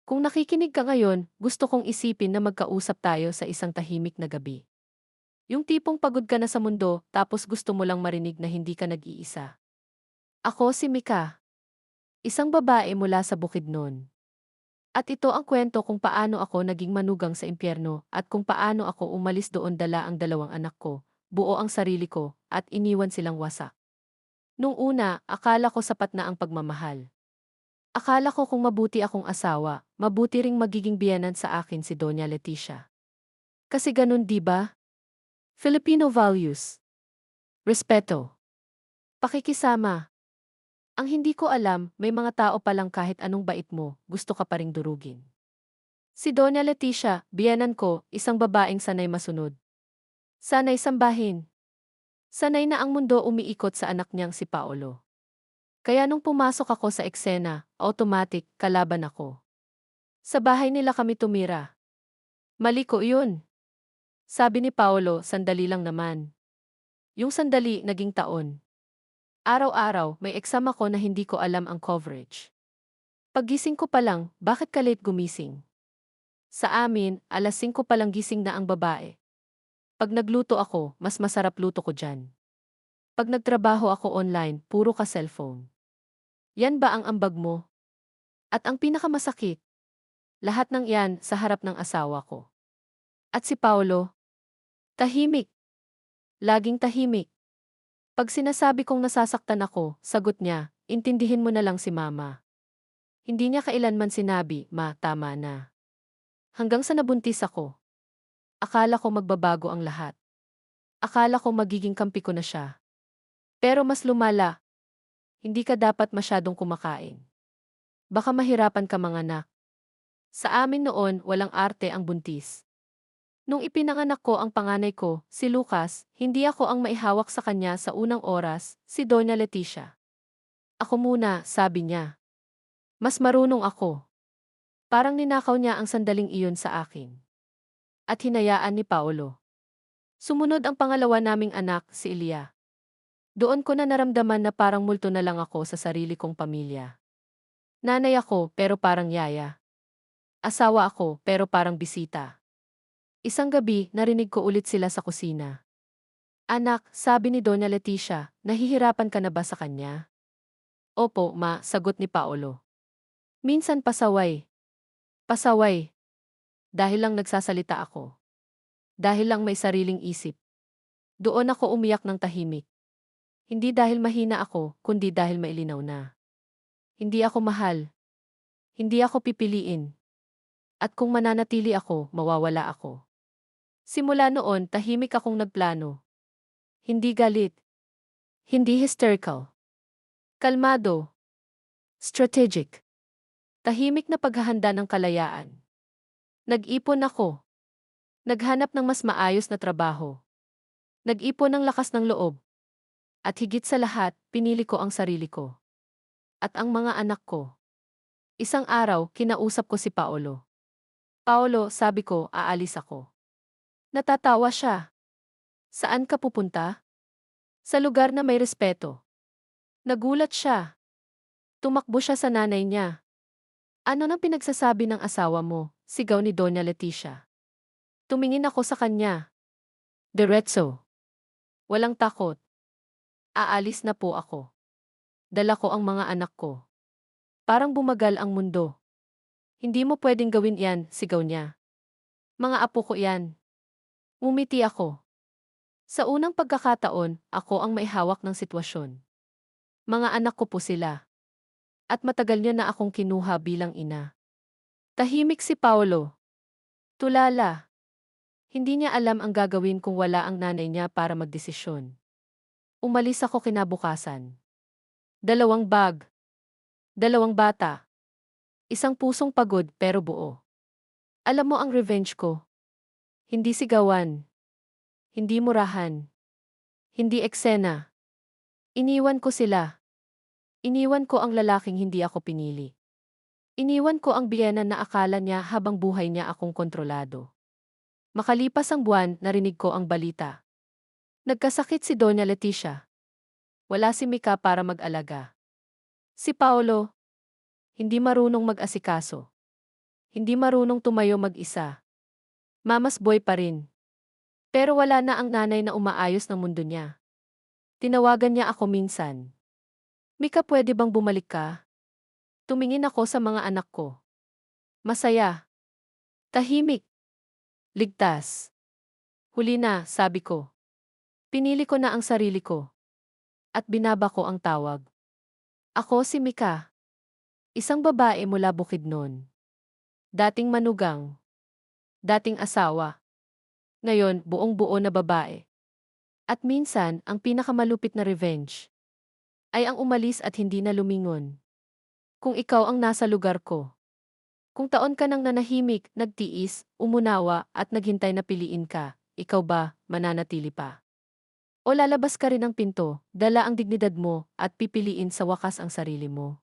Kung nakikinig ka ngayon, gusto kong isipin na magkausap tayo sa isang tahimik na gabi. Yung tipong pagod ka na sa mundo, tapos gusto mo lang marinig na hindi ka nag-iisa. Ako si Mika, isang babae mula sa Bukidnon. At ito ang kwento kung paano ako naging manugang sa impyerno at kung paano ako umalis doon dala ang dalawang anak ko, buo ang sarili ko, at iniwan silang wasak. Nung una, akala ko sapat na ang pagmamahal. Akala ko kung mabuti akong asawa, mabuti ring magiging biyenan sa akin si Doña Leticia. Kasi ganun, di ba? Filipino values. Respeto. Pakikisama. Ang hindi ko alam, may mga tao palang kahit anong bait mo, gusto ka pa ring durugin. Si Doña Leticia, biyenan ko, isang babaeng sanay masunod. Sanay sambahin. Sanay na ang mundo umiikot sa anak niyang si Paolo. Kaya nung pumasok ako sa eksena, automatic, kalaban ako. Sa bahay nila kami tumira. Mali ko yun. Sabi ni Paolo, sandali lang naman. Yung sandali, naging taon. Araw-araw, may exam ako na hindi ko alam ang coverage. Paggising ko pa lang, bakit ka late gumising? Sa amin, alas 5 pa lang gising na ang babae. Pag nagluto ako, mas masarap luto ko dyan. Pag nagtrabaho ako online, puro ka cellphone. Yan ba ang ambag mo? At ang pinakamasakit, lahat ng yan sa harap ng asawa ko. At si Paolo, tahimik. Laging tahimik. Pag sinasabi kong nasasaktan ako, sagot niya, intindihin mo na lang si mama. Hindi niya kailanman sinabi, ma, tama na. Hanggang sa nabuntis ako. Akala ko magbabago ang lahat. Akala ko magiging kampi ko na siya. Pero mas lumala, hindi ka dapat masyadong kumakain. Baka mahirapan ka manganak. Sa amin noon, walang arte ang buntis. Nung ipinanganak ko ang panganay ko, si Lucas, hindi ako ang maihawak sa kanya sa unang oras, si Doña Leticia. Ako muna, sabi niya. Mas marunong ako. Parang ninakaw niya ang sandaling iyon sa akin. At hinayaan ni Paolo. Sumunod ang pangalawa naming anak, si Elia. Doon ko na naramdaman na parang multo na lang ako sa sarili kong pamilya. Nanay ako, pero parang yaya. Asawa ako, pero parang bisita. Isang gabi, narinig ko ulit sila sa kusina. Anak, sabi ni Doña Leticia, nahihirapan ka na ba sa kanya? Opo, ma, sagot ni Paolo. Minsan pasaway. Pasaway. Dahil lang nagsasalita ako. Dahil lang may sariling isip. Doon ako umiyak ng tahimik. Hindi dahil mahina ako, kundi dahil mailinaw na. Hindi ako mahal. Hindi ako pipiliin. At kung mananatili ako, mawawala ako. Simula noon, tahimik akong nagplano. Hindi galit. Hindi hysterical. Kalmado. Strategic. Tahimik na paghahanda ng kalayaan. Nag-ipon ako. Naghanap ng mas maayos na trabaho. Nag-ipon ng lakas ng loob. At higit sa lahat, pinili ko ang sarili ko. At ang mga anak ko. Isang araw, kinausap ko si Paolo. Paolo, sabi ko, aalis ako. Natatawa siya. Saan ka pupunta? Sa lugar na may respeto. Nagulat siya. Tumakbo siya sa nanay niya. Ano nang pinagsasabi ng asawa mo? Sigaw ni Doña Leticia. Tumingin ako sa kanya. Diretso. Walang takot. Aalis na po ako. Dala ko ang mga anak ko. Parang bumagal ang mundo. Hindi mo pwedeng gawin yan, sigaw niya. Mga apo ko yan. Ngumiti ako. Sa unang pagkakataon, ako ang maihawak ng sitwasyon. Mga anak ko po sila. At matagal niya na akong kinuha bilang ina. Tahimik si Paolo. Tulala. Hindi niya alam ang gagawin kung wala ang nanay niya para magdesisyon. Umalis ako kinabukasan. 2 bag. 2 bata. Isang pusong pagod pero buo. Alam mo ang revenge ko? Hindi sigawan. Hindi murahan. Hindi eksena. Iniwan ko sila. Iniwan ko ang lalaking hindi ako pinili. Iniwan ko ang biyena na akala niya habang buhay niya akong kontrolado. Makalipas ang buwan, narinig ko ang balita. Nagkasakit si Doña Leticia. Wala si Mika para mag-alaga. Si Paolo, hindi marunong mag-asikaso. hindi marunong tumayo mag-isa. Mama's boy pa rin. Pero wala na ang nanay na umaayos ng mundo niya. Tinawagan niya ako minsan. Mika, pwede bang bumalik ka? Tumingin ako sa mga anak ko. Masaya. Tahimik. Ligtas. Huli na, sabi ko. Pinili ko na ang sarili ko. At binaba ko ang tawag. Ako si Mika. Isang babae mula Bukidnon. Dating manugang. Dating asawa. Ngayon, buong-buo na babae. At minsan, ang pinakamalupit na revenge ay ang umalis at hindi na lumingon. Kung ikaw ang nasa lugar ko. Kung taon ka nang nanahimik, nagtiis, umunawa at naghintay na piliin ka, ikaw ba, mananatili pa? O lalabas ka rin ng pinto, dala ang dignidad mo at pipiliin sa wakas ang sarili mo?